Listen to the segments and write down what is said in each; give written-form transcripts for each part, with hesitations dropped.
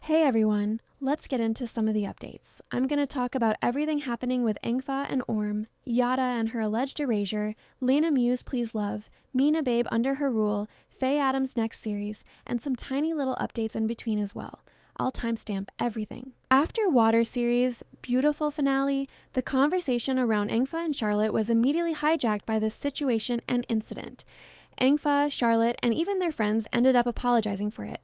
Hey everyone, let's get into some of the updates. I'm going to talk about everything happening with Engfa and Orm, Yada and her alleged erasure, lenamiu's Please Love, Mina Babe under her rule, Fayatom's next series, and some tiny little updates in between as well. I'll timestamp everything. After Water series' beautiful finale, the conversation around Engfa and Charlotte was immediately hijacked by this situation and incident. Engfa, Charlotte, and even their friends ended up apologizing for it.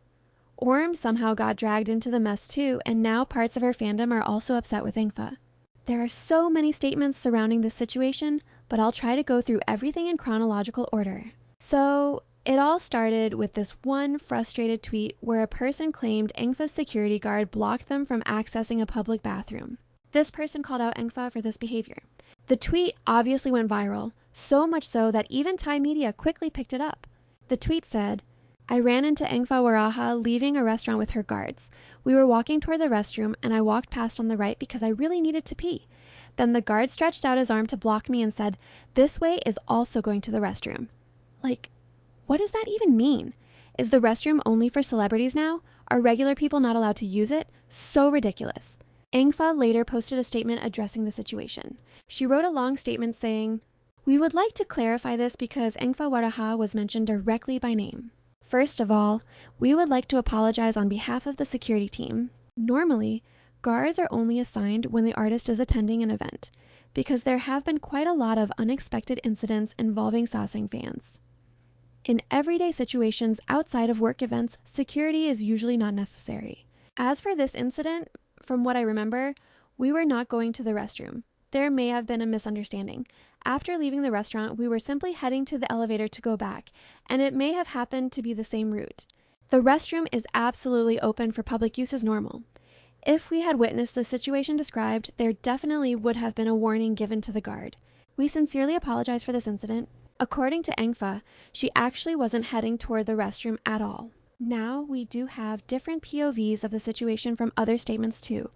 Orm somehow got dragged into the mess too, and now parts of her fandom are also upset with Engfa. There are so many statements surrounding this situation, but I'll try to go through everything in chronological order. So, it all started with this one frustrated tweet where a person claimed Engfa's security guard blocked them from accessing a public bathroom. This person called out Engfa for this behavior. The tweet obviously went viral, so much so that even Thai media quickly picked it up. The tweet said, "I ran into Engfa Waraha leaving a restaurant with her guards. We were walking toward the restroom and I walked past on the right because I really needed to pee. Then the guard stretched out his arm to block me and said, 'This way is also going to the restroom.'" Like, what does that even mean? Is the restroom only for celebrities now? Are regular people not allowed to use it? So ridiculous. Engfa later posted a statement addressing the situation. She wrote a long statement saying, "We would like to clarify this because Engfa Waraha was mentioned directly by name. First of all, we would like to apologize on behalf of the security team. Normally, guards are only assigned when the artist is attending an event, because there have been quite a lot of unexpected incidents involving Sasaeng fans. In everyday situations outside of work events, security is usually not necessary. As for this incident, from what I remember, we were not going to the restroom. There may have been a misunderstanding. After leaving the restaurant, we were simply heading to the elevator to go back, and it may have happened to be the same route. The restroom is absolutely open for public use as normal. If we had witnessed the situation described, there definitely would have been a warning given to the guard. We sincerely apologize for this incident." According to Engfa, she actually wasn't heading toward the restroom at all. Now, we do have different POVs of the situation from other statements too.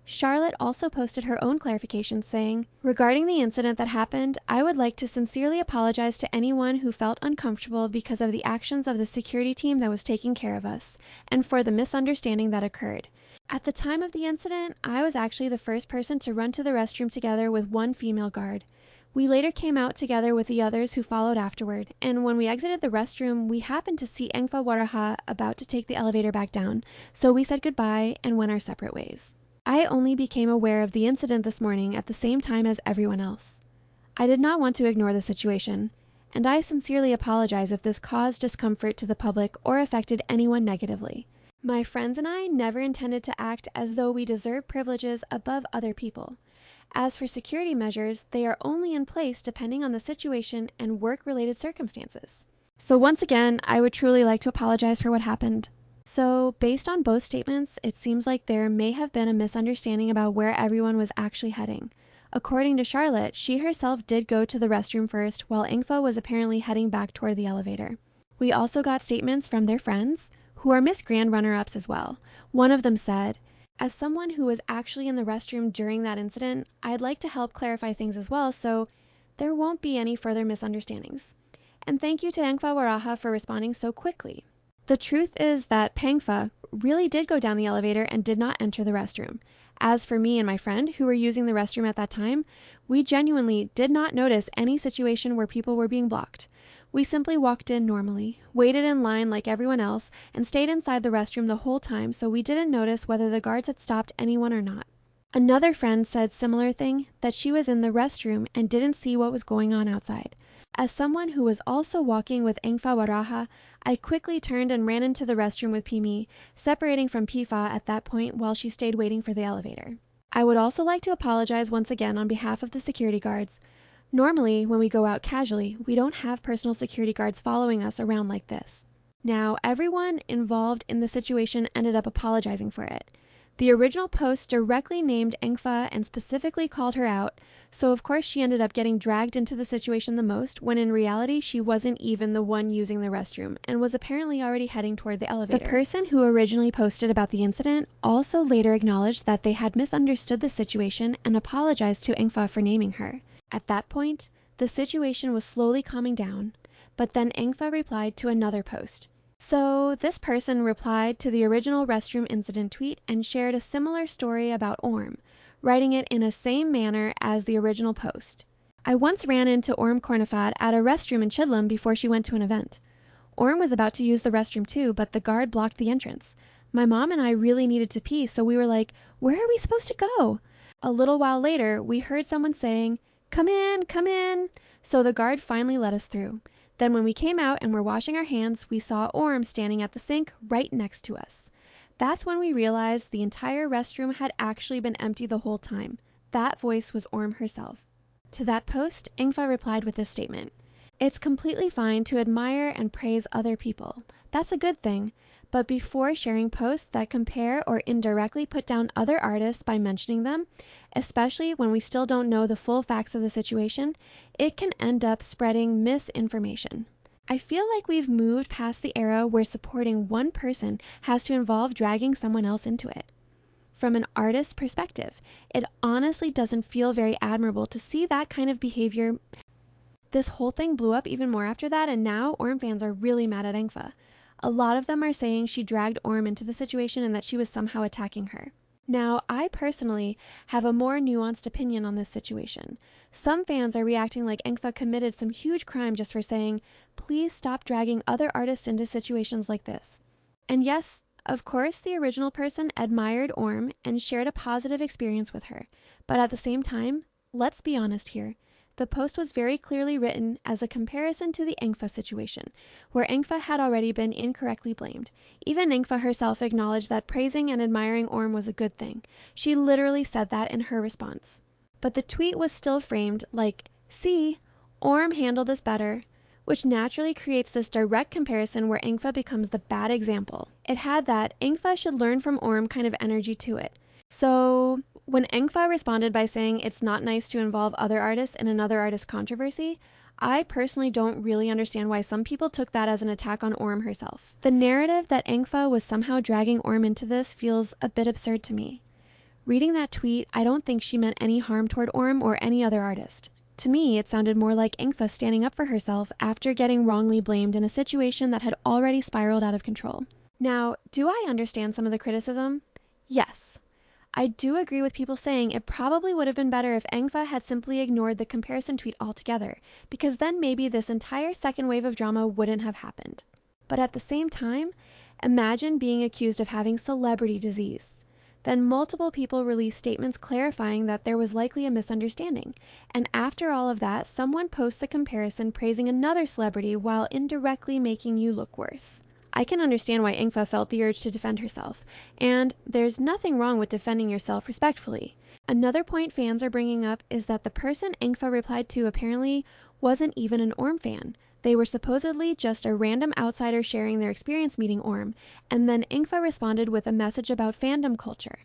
Charlotte also posted her own clarification saying, "Regarding the incident that happened, I would like to sincerely apologize to anyone who felt uncomfortable because of the actions of the security team that was taking care of us, and for the misunderstanding that occurred. At the time of the incident, I was actually the first person to run to the restroom together with one female guard. We later came out together with the others who followed afterward, and when we exited the restroom, we happened to see Engfa Waraha about to take the elevator back down, so we said goodbye and went our separate ways. I only became aware of the incident this morning at the same time as everyone else. I did not want to ignore the situation, and I sincerely apologize if this caused discomfort to the public or affected anyone negatively. My friends and I never intended to act as though we deserve privileges above other people. As for security measures, they are only in place depending on the situation and work-related circumstances. So once again, I would truly like to apologize for what happened." So, based on both statements, it seems like there may have been a misunderstanding about where everyone was actually heading. According to Charlotte, she herself did go to the restroom first, while Engfa was apparently heading back toward the elevator. We also got statements from their friends, who are Miss Grand runner-ups as well. One of them said, "As someone who was actually in the restroom during that incident, I'd like to help clarify things as well, so there won't be any further misunderstandings. And thank you to Engfa Waraha for responding so quickly." The truth is that Pengfa really did go down the elevator and did not enter the restroom. As for me and my friend, who were using the restroom at that time, we genuinely did not notice any situation where people were being blocked. We simply walked in normally, waited in line like everyone else, and stayed inside the restroom the whole time, so we didn't notice whether the guards had stopped anyone or not. Another friend said similar thing, that she was in the restroom and didn't see what was going on outside. As someone who was also walking with Engfa Waraha, I quickly turned and ran into the restroom with Pimi, separating from Pifa at that point while she stayed waiting for the elevator. I would also like to apologize once again on behalf of the security guards. Normally, when we go out casually, we don't have personal security guards following us around like this. Now, everyone involved in the situation ended up apologizing for it. The original post directly named Engfa and specifically called her out, so of course she ended up getting dragged into the situation the most, when in reality she wasn't even the one using the restroom and was apparently already heading toward the elevator. The person who originally posted about the incident also later acknowledged that they had misunderstood the situation and apologized to Engfa for naming her. At that point, the situation was slowly calming down, but then Engfa replied to another post, So this person replied to the original restroom incident tweet and shared a similar story about Orm, writing it in the same manner as the original post. I once ran into Orm Cornifat at a restroom in Chidlam before she went to an event. Orm was about to use the restroom too, but the guard blocked the entrance. My mom and I really needed to pee, so we were like, where are we supposed to go? A little while later, we heard someone saying, come in, come in. So the guard finally let us through. Then when we came out and were washing our hands, we saw Orm standing at the sink right next to us. That's when we realized the entire restroom had actually been empty the whole time. That voice was Orm herself. To that post, Engfa replied with this statement. It's completely fine to admire and praise other people. That's a good thing. But before sharing posts that compare or indirectly put down other artists by mentioning them, especially when we still don't know the full facts of the situation, it can end up spreading misinformation. I feel like we've moved past the era where supporting one person has to involve dragging someone else into it. From an artist's perspective, it honestly doesn't feel very admirable to see that kind of behavior. This whole thing blew up even more after that, and now Orm fans are really mad at Engfa. A lot of them are saying she dragged Orm into the situation and that she was somehow attacking her. Now, I personally have a more nuanced opinion on this situation. Some fans are reacting like Engfa committed some huge crime just for saying, please stop dragging other artists into situations like this. And yes, of course, the original person admired Orm and shared a positive experience with her. But at the same time, let's be honest here. The post was very clearly written as a comparison to the Engfa situation, where Engfa had already been incorrectly blamed. Even Engfa herself acknowledged that praising and admiring Orm was a good thing. She literally said that in her response. But the tweet was still framed like, see, Orm handled this better, which naturally creates this direct comparison where Engfa becomes the bad example. It had that Engfa should learn from Orm kind of energy to it. So when Engfa responded by saying it's not nice to involve other artists in another artist's controversy, I personally don't really understand why some people took that as an attack on Orm herself. The narrative that Engfa was somehow dragging Orm into this feels a bit absurd to me. Reading that tweet, I don't think she meant any harm toward Orm or any other artist. To me, it sounded more like Engfa standing up for herself after getting wrongly blamed in a situation that had already spiraled out of control. Now, do I understand some of the criticism? Yes. I do agree with people saying it probably would have been better if Engfa had simply ignored the comparison tweet altogether, because then maybe this entire second wave of drama wouldn't have happened. But at the same time, imagine being accused of having celebrity disease. Then multiple people released statements clarifying that there was likely a misunderstanding, and after all of that, someone posts a comparison praising another celebrity while indirectly making you look worse. I can understand why Engfa felt the urge to defend herself, and there's nothing wrong with defending yourself respectfully. Another point fans are bringing up is that the person Engfa replied to apparently wasn't even an Orm fan. They were supposedly just a random outsider sharing their experience meeting Orm, and then Engfa responded with a message about fandom culture.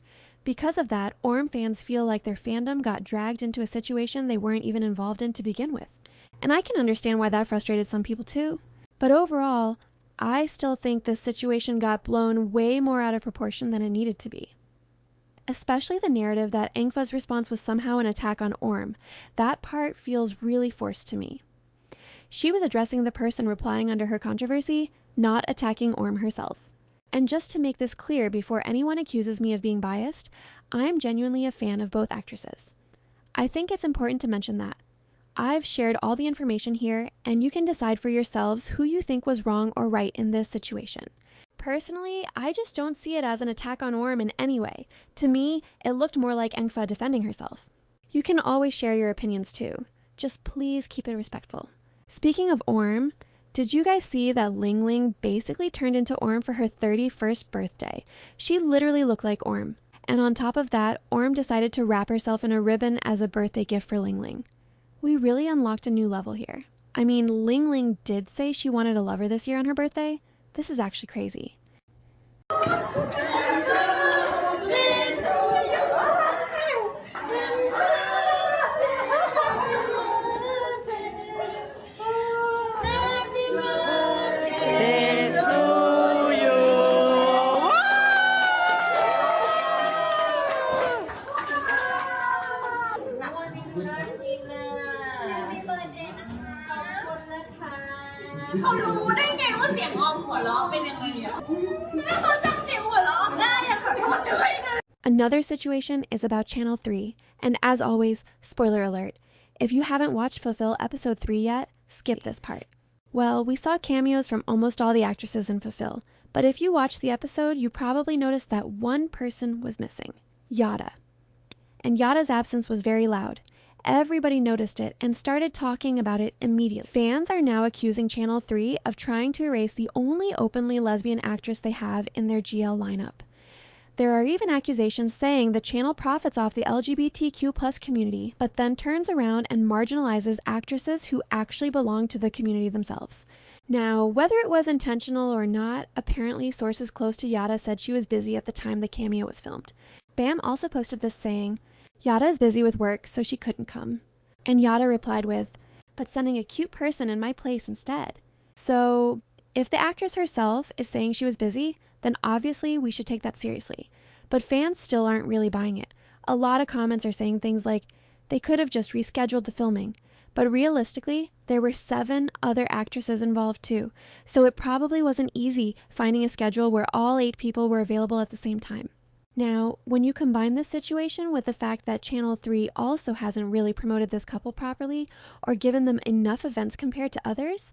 Because of that, Orm fans feel like their fandom got dragged into a situation they weren't even involved in to begin with. And I can understand why that frustrated some people too. But overall, I still think this situation got blown way more out of proportion than it needed to be. Especially the narrative that Engfa's response was somehow an attack on Orm. That part feels really forced to me. She was addressing the person replying under her controversy, not attacking Orm herself. And just to make this clear before anyone accuses me of being biased, I'm genuinely a fan of both actresses. I think it's important to mention that. I've shared all the information here, and you can decide for yourselves who you think was wrong or right in this situation. Personally, I just don't see it as an attack on Orm in any way. To me, it looked more like Engfa defending herself. You can always share your opinions too. Just please keep it respectful. Speaking of Orm, did you guys see that Lingling basically turned into Orm for her 31st birthday? She literally looked like Orm. And on top of that, Orm decided to wrap herself in a ribbon as a birthday gift for Lingling. We really unlocked a new level here. I mean, Lingling did say she wanted a lover this year on her birthday. This is actually crazy. Another situation is about Channel 3, and as always, spoiler alert, if you haven't watched Fulfill Episode 3 yet, skip this part. Well, we saw cameos from almost all the actresses in Fulfill, but if you watched the episode, you probably noticed that one person was missing, Yada. And Yada's absence was very loud. Everybody noticed it and started talking about it immediately. Fans are now accusing Channel 3 of trying to erase the only openly lesbian actress they have in their GL lineup. There are even accusations saying the channel profits off the LGBTQ+ community, but then turns around and marginalizes actresses who actually belong to the community themselves. Now, whether it was intentional or not, apparently sources close to Yada said she was busy at the time the cameo was filmed. Bam also posted this saying, "Yada is busy with work, so she couldn't come." And Yada replied with, "But sending a cute person in my place instead." So, if the actress herself is saying she was busy, then obviously we should take that seriously. But fans still aren't really buying it. A lot of comments are saying things like, they could have just rescheduled the filming. But realistically, there were 7 other actresses involved too, so it probably wasn't easy finding a schedule where all 8 people were available at the same time. Now, when you combine this situation with the fact that Channel 3 also hasn't really promoted this couple properly or given them enough events compared to others,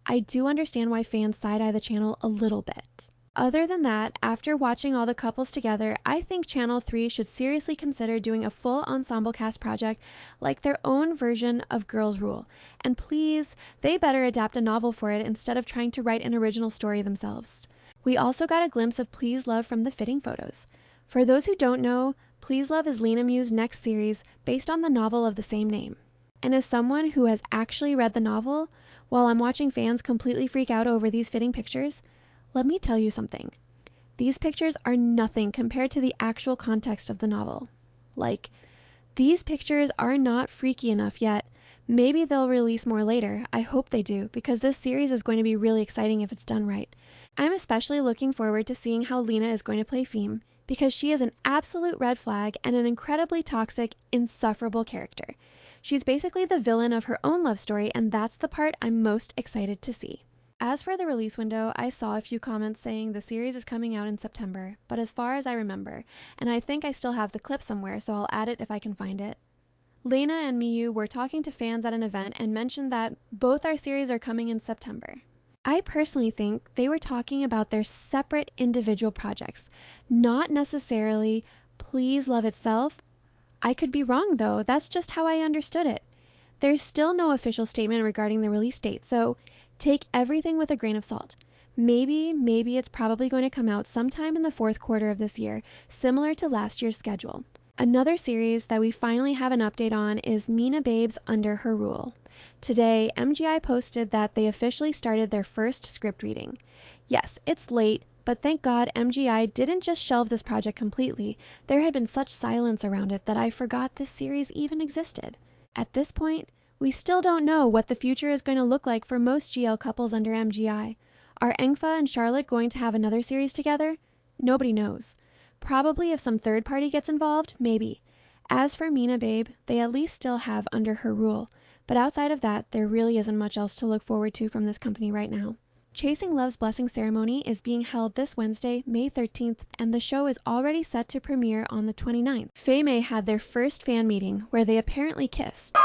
I do understand why fans side-eye the channel a little bit. Other than that, after watching all the couples together, I think Channel 3 should seriously consider doing a full ensemble cast project like their own version of Girls Rule. And please, they better adapt a novel for it instead of trying to write an original story themselves. We also got a glimpse of Please Love from the fitting photos. For those who don't know, Please Love is lenamiu's next series based on the novel of the same name. And as someone who has actually read the novel, while I'm watching fans completely freak out over these fitting pictures, let me tell you something. These pictures are nothing compared to the actual context of the novel. Like, these pictures are not freaky enough yet. Maybe they'll release more later. I hope they do, because this series is going to be really exciting if it's done right. I'm especially looking forward to seeing how Lena is going to play Feme, because she is an absolute red flag and an incredibly toxic, insufferable character. She's basically the villain of her own love story, and that's the part I'm most excited to see. As for the release window, I saw a few comments saying the series is coming out in September, but as far as I remember, and I think I still have the clip somewhere, so I'll add it if I can find it. Lena and Miyu were talking to fans at an event and mentioned that both our series are coming in September. I personally think they were talking about their separate individual projects, not necessarily Please Love itself. I could be wrong though, that's just how I understood it. There's still no official statement regarding the release date, so take everything with a grain of salt. Maybe it's probably going to come out sometime in the 4th quarter of this year, similar to last year's schedule. Another series that we finally have an update on is Mina Babe's Under Her Rule. Today, MGI posted that they officially started their first script reading. Yes, it's late, but thank God MGI didn't just shelve this project completely. There had been such silence around it that I forgot this series even existed. At this point, we still don't know what the future is going to look like for most GL couples under MGI. Are Engfa and Charlotte going to have another series together? Nobody knows. Probably if some third party gets involved, maybe. As for Mina Babe, they at least still have Under Her Rule, but outside of that, there really isn't much else to look forward to from this company right now. Chasing Love's Blessing ceremony is being held this Wednesday, May 13th, and the show is already set to premiere on the 29th. Faymay had their first fan meeting, where they apparently kissed.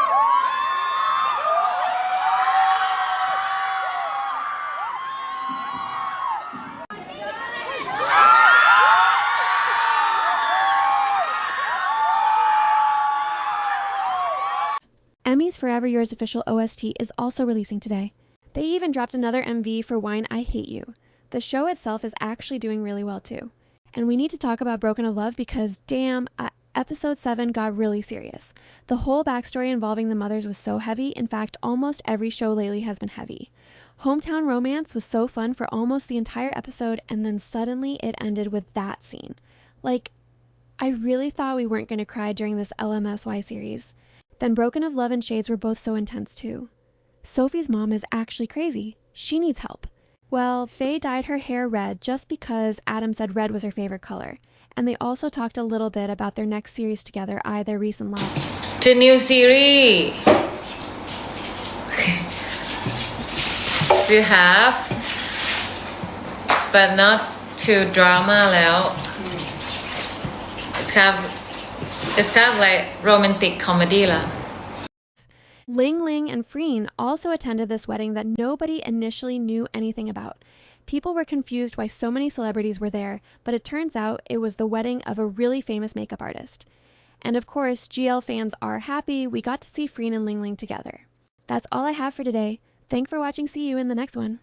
Emmy's Forever Yours official OST is also releasing today. They even dropped another MV for Wine I Hate You. The show itself is actually doing really well too. And we need to talk about Broken of Love because damn, episode 7 got really serious. The whole backstory involving the mothers was so heavy, in fact almost every show lately has been heavy. Hometown Romance was so fun for almost the entire episode and then suddenly it ended with that scene. Like, I really thought we weren't going to cry during this LMSY series. Then Broken of Love and Shades were both so intense too. Sophie's mom is actually crazy. She needs help. Well, Faye dyed her hair red just because Adam said red was her favorite color. And they also talked a little bit about their next series together, their recent love. The new series. Okay. We have but not too drama แล้ว it's kind of like romantic comedy ละ Lingling and Freen also attended this wedding that nobody initially knew anything about. People were confused why so many celebrities were there, but it turns out it was the wedding of a really famous makeup artist. And of course, GL fans are happy we got to see Freen and Lingling together. That's all I have for today. Thanks for watching. See you in the next one.